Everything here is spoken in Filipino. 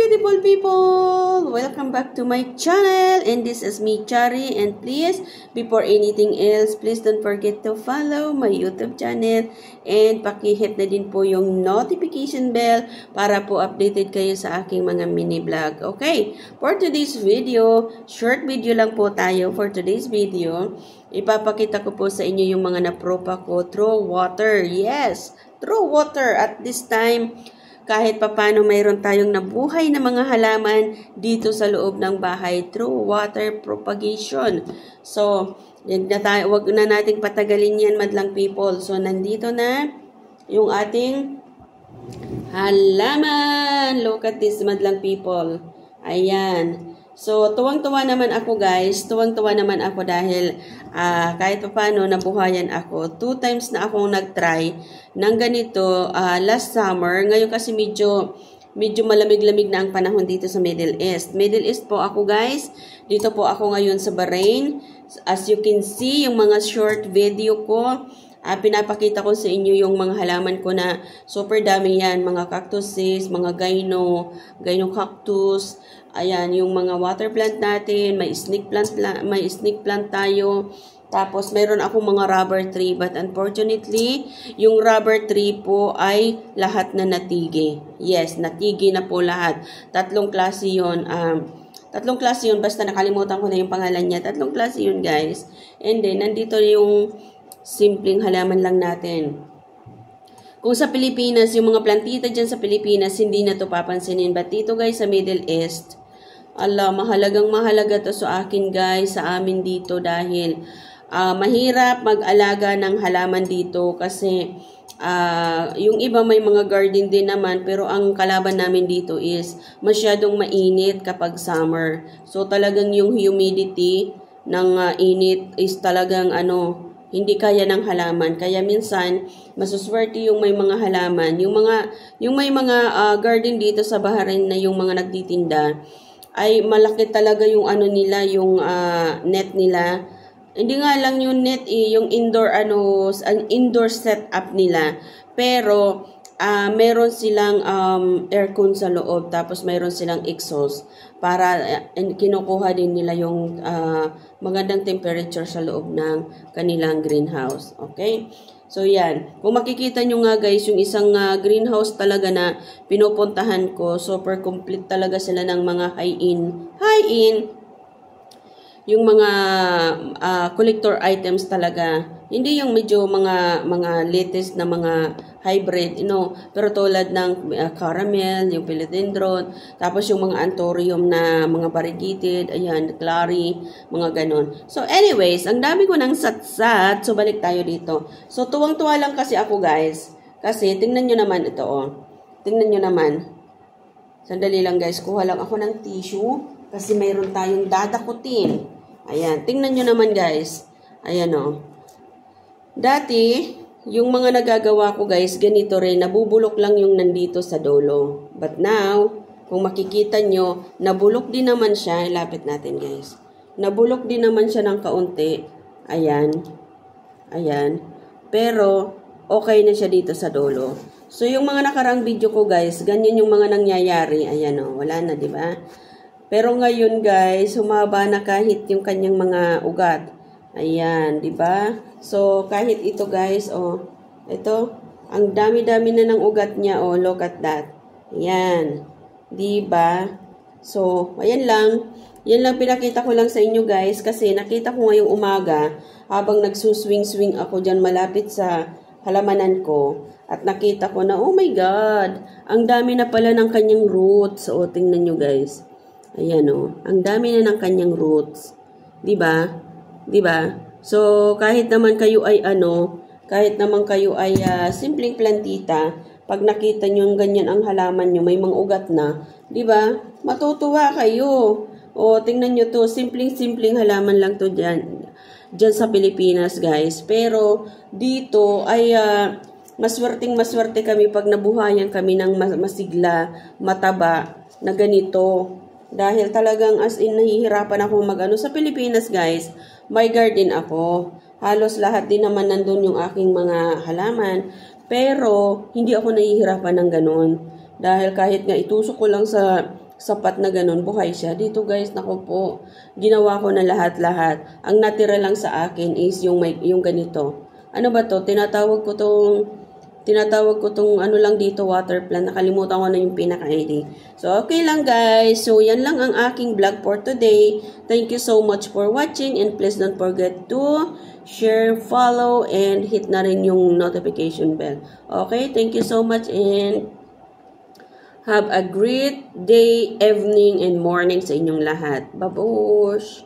beautiful people! Welcome back to my channel, and this is me, Chari, and please, before anything else, please don't forget to follow my YouTube channel and pakihit na din po yung notification bell para po updated kayo sa aking mga mini vlog. Okay, for today's video, short video lang po tayo for today's video. Ipapakita ko po sa inyo yung mga napropa ko through water. Yes, through water. At this time, kahit papano mayroon tayong nabuhay na mga halaman dito sa loob ng bahay through water propagation. So, wag na nating patagalin yan, madlang people. So, nandito na yung ating halaman. Look at this, madlang people. Ayan. So, tuwang-tuwa naman ako, guys. Tuwang-tuwa naman ako dahil kahit paano nabuhayan ako. 2 times na akong nag-try ng ganito last summer. Ngayon kasi medyo malamig-lamig na ang panahon dito sa Middle East. Middle East po ako, guys. Dito po ako ngayon sa Bahrain. As you can see, yung mga short video ko, pinapakita ko sa inyo yung mga halaman ko na super dami yan. Mga cactuses, mga gyno cactus. Ayan, yung mga water plant natin, may snake plant tayo. Tapos, mayroon akong mga rubber tree. But unfortunately, yung rubber tree po ay lahat na natige. Yes, natige na po lahat. Tatlong klase yun. Basta nakalimutan ko na yung pangalan niya. Tatlong klase yun, guys. And then, nandito yung simpleng halaman lang natin. Kung sa Pilipinas, yung mga plantita dyan sa Pilipinas, hindi na to papansinin. But dito, guys, sa Middle East, mahalaga to sa akin, guys, sa amin dito dahil mahirap mag-alaga ng halaman dito kasi yung iba may mga garden din naman, pero ang kalaban namin dito is masyadong mainit kapag summer. So talagang yung humidity ng init is talagang hindi kaya ng halaman. Kaya minsan masuswerte yung may mga halaman, yung may mga garden dito sa Bahrain na yung mga nagtitinda ay malaki talaga yung nila, yung net nila. Hindi nga lang yung net yung indoor setup nila. Pero meron silang aircon sa loob, tapos meron silang exhaust para kinukuha din nila yung magandang temperature sa loob ng kanilang greenhouse. Okay? So, yan. Kung makikita nyo nga, guys, yung isang greenhouse talaga na pinupuntahan ko, super complete talaga sila ng mga high-end, yung mga collector items talaga. Hindi yung medyo mga latest na mga hybrid, pero tulad ng caramel, yung philodendron, tapos yung mga anthurium na mga variegated, ayan, clary, mga ganon. So anyways, ang dami ko ng satsat, so balik tayo dito. So tuwang-tuwa lang kasi ako, guys, kasi tingnan nyo naman ito, tingnan nyo naman. Sandali lang, guys, kuha lang ako ng tissue kasi mayroon tayong dadakutin. Ayan, tingnan nyo naman, guys. Ayan, Dati, yung mga nagagawa ko, guys, ganito rin, nabubulok lang yung nandito sa dolo. But now, kung makikita nyo, nabulok din naman siya. Lapit natin, guys. Nabulok din naman siya ng kaunti. Ayan. Ayan. Pero, okay na siya dito sa dolo. So, yung mga nakarang video ko, guys, ganyan yung mga nangyayari. Ayan, wala na, di ba? Pero ngayon, guys, humaba na kahit yung kanyang mga ugat. Ayan, di ba? So, kahit ito, guys, ito, ang dami-dami na ng ugat niya, look at that. Ayan, di ba? So, ayan lang. Yan lang pinakita ko lang sa inyo, guys, kasi nakita ko ngayong umaga, habang nagsuswing-swing ako dyan malapit sa halamanan ko, at nakita ko na, oh my God, ang dami na pala ng kanyang roots. So, tingnan nyo, guys. Ayan, ang dami na ng kanyang roots. Di ba? Di ba? So, kahit naman kayo ay simpleng plantita, pag nakita nyo ang ganyan ang halaman nyo, may mga ugat na, di ba? Matutuwa kayo. Tingnan nyo to, simpleng halaman lang to dyan sa Pilipinas, guys. Pero, dito ay maswerte kami pag nabuhayan kami ng masigla, mataba, na ganito. Dahil talagang as in nahihirapan ako sa Pilipinas, guys, may garden ako. Halos lahat din naman nandun yung aking mga halaman. Pero, hindi ako nahihirapan ng ganun. Dahil kahit nga itusok ko lang sa sapat na ganun, buhay siya. Dito guys, naku po, ginawa ko na lahat-lahat. Ang natira lang sa akin is yung ganito. Ano ba to? Tinatawag ko tong ano lang dito, water plant. Nakalimutan ko na yung pinaka-ID. So, okay lang guys. So, yan lang ang aking vlog for today. Thank you so much for watching and please don't forget to share, follow, and hit na rin yung notification bell. Okay? Thank you so much and have a great day, evening, and morning sa inyong lahat. Babush!